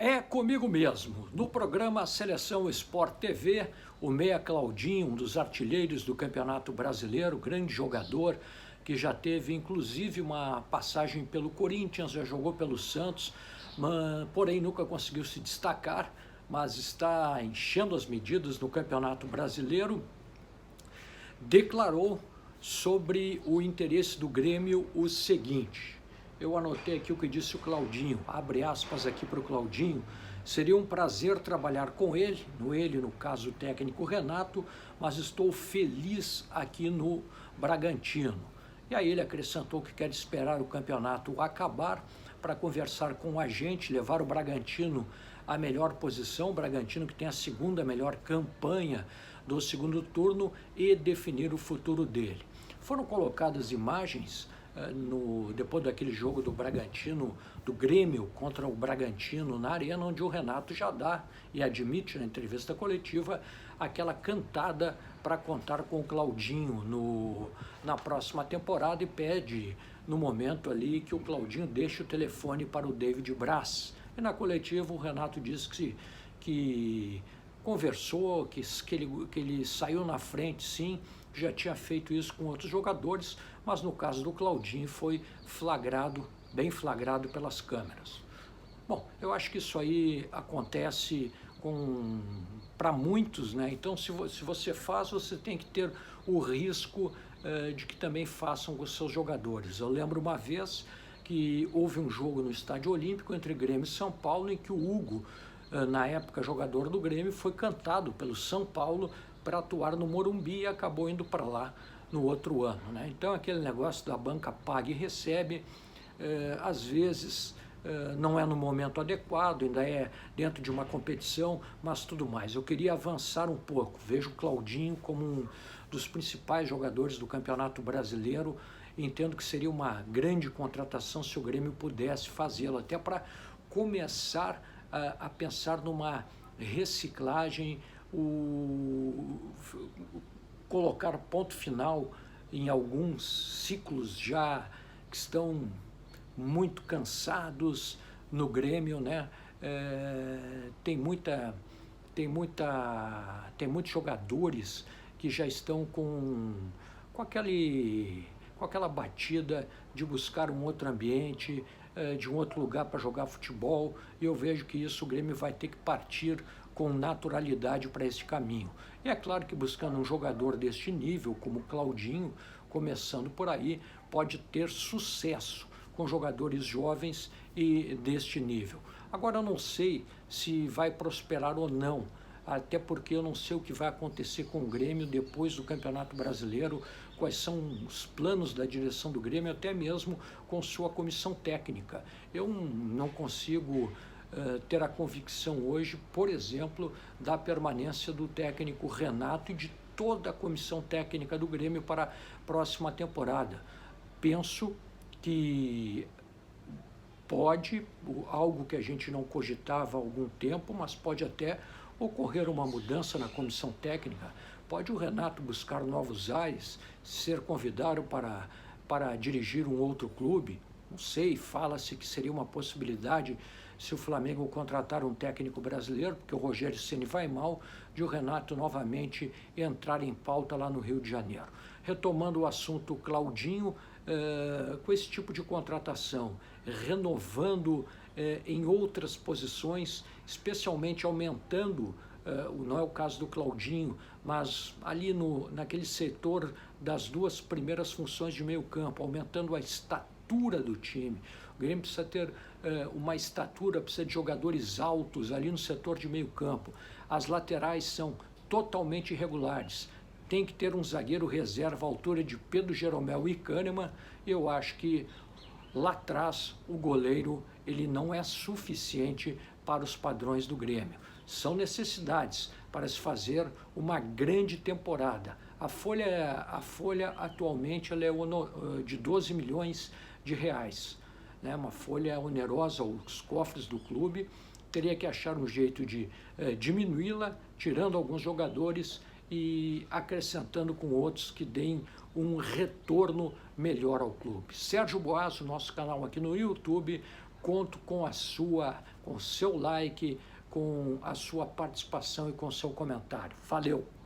É comigo mesmo. No programa Seleção Sport TV, o meia Claudinho, um dos artilheiros do Campeonato Brasileiro, grande jogador, que já teve inclusive uma passagem pelo Corinthians, já jogou pelo Santos, porém nunca conseguiu se destacar, mas está enchendo as medidas no Campeonato Brasileiro, declarou sobre o interesse do Grêmio o seguinte. Eu anotei aqui o que disse o Claudinho, abre aspas aqui para o Claudinho: seria um prazer trabalhar com ele, no caso o técnico Renato, mas estou feliz aqui no Bragantino. E aí ele acrescentou que quer esperar o campeonato acabar para conversar com a gente, levar o Bragantino à melhor posição, o Bragantino que tem a segunda melhor campanha do segundo turno, e definir o futuro dele. Foram colocadas imagens depois daquele jogo do Bragantino, do Grêmio contra o Bragantino na Arena, onde o Renato já dá e admite na entrevista coletiva aquela cantada para contar com o Claudinho na próxima temporada, e pede no momento ali que o Claudinho deixe o telefone para o David Braz. E na coletiva o Renato disse que conversou, que ele saiu na frente, sim, já tinha feito isso com outros jogadores, mas no caso do Claudinho foi bem flagrado pelas câmeras. Bom, eu acho que isso aí acontece para muitos, né? Então, se você faz, você tem que ter o risco de que também façam com os seus jogadores. Eu lembro uma vez que houve um jogo no Estádio Olímpico entre Grêmio e São Paulo, em que o Hugo, na época jogador do Grêmio, foi cantado pelo São Paulo para atuar no Morumbi e acabou indo para lá no outro ano, né? Então aquele negócio da banca paga e recebe, às vezes não é no momento adequado, ainda é dentro de uma competição, mas tudo mais. Eu queria avançar um pouco, vejo o Claudinho como um dos principais jogadores do Campeonato Brasileiro, entendo que seria uma grande contratação se o Grêmio pudesse fazê-lo, até para começar a pensar numa reciclagem, colocar ponto final em alguns ciclos já que estão muito cansados no Grêmio, né? Tem muitos jogadores que já estão com aquela batida de buscar um outro ambiente, de um outro lugar para jogar futebol, e eu vejo que isso o Grêmio vai ter que partir com naturalidade para esse caminho. E é claro que buscando um jogador deste nível, como o Claudinho, começando por aí, pode ter sucesso com jogadores jovens e deste nível. Agora eu não sei se vai prosperar ou não, até porque eu não sei o que vai acontecer com o Grêmio depois do Campeonato Brasileiro, quais são os planos da direção do Grêmio, até mesmo com sua comissão técnica. Eu não consigo ter a convicção hoje, por exemplo, da permanência do técnico Renato e de toda a comissão técnica do Grêmio para a próxima temporada. Penso que pode, algo que a gente não cogitava há algum tempo, mas pode até ocorrer uma mudança na comissão técnica. Pode o Renato buscar novos ares, ser convidado para dirigir um outro clube. Não sei, fala-se que seria uma possibilidade, se o Flamengo contratar um técnico brasileiro, porque o Rogério Ceni vai mal, de o Renato novamente entrar em pauta lá no Rio de Janeiro. Retomando o assunto Claudinho, com esse tipo de contratação, renovando em outras posições, especialmente aumentando, não é o caso do Claudinho, mas ali naquele setor das duas primeiras funções de meio campo, aumentando a estatura do time. O Grêmio precisa ter uma estatura, precisa de jogadores altos ali no setor de meio campo. As laterais são totalmente irregulares. Tem que ter um zagueiro reserva à altura de Pedro Jeromel e Kahneman. Eu acho que lá atrás o goleiro ele não é suficiente para os padrões do Grêmio. São necessidades para se fazer uma grande temporada. A folha atualmente ela é de 12 milhões de reais, né? Uma folha onerosa aos cofres do clube. Teria que achar um jeito de diminuí-la, tirando alguns jogadores e acrescentando com outros que deem um retorno melhor ao clube. Sérgio Boas, nosso canal aqui no YouTube, conto com com o seu like, com a sua participação e com o seu comentário. Valeu!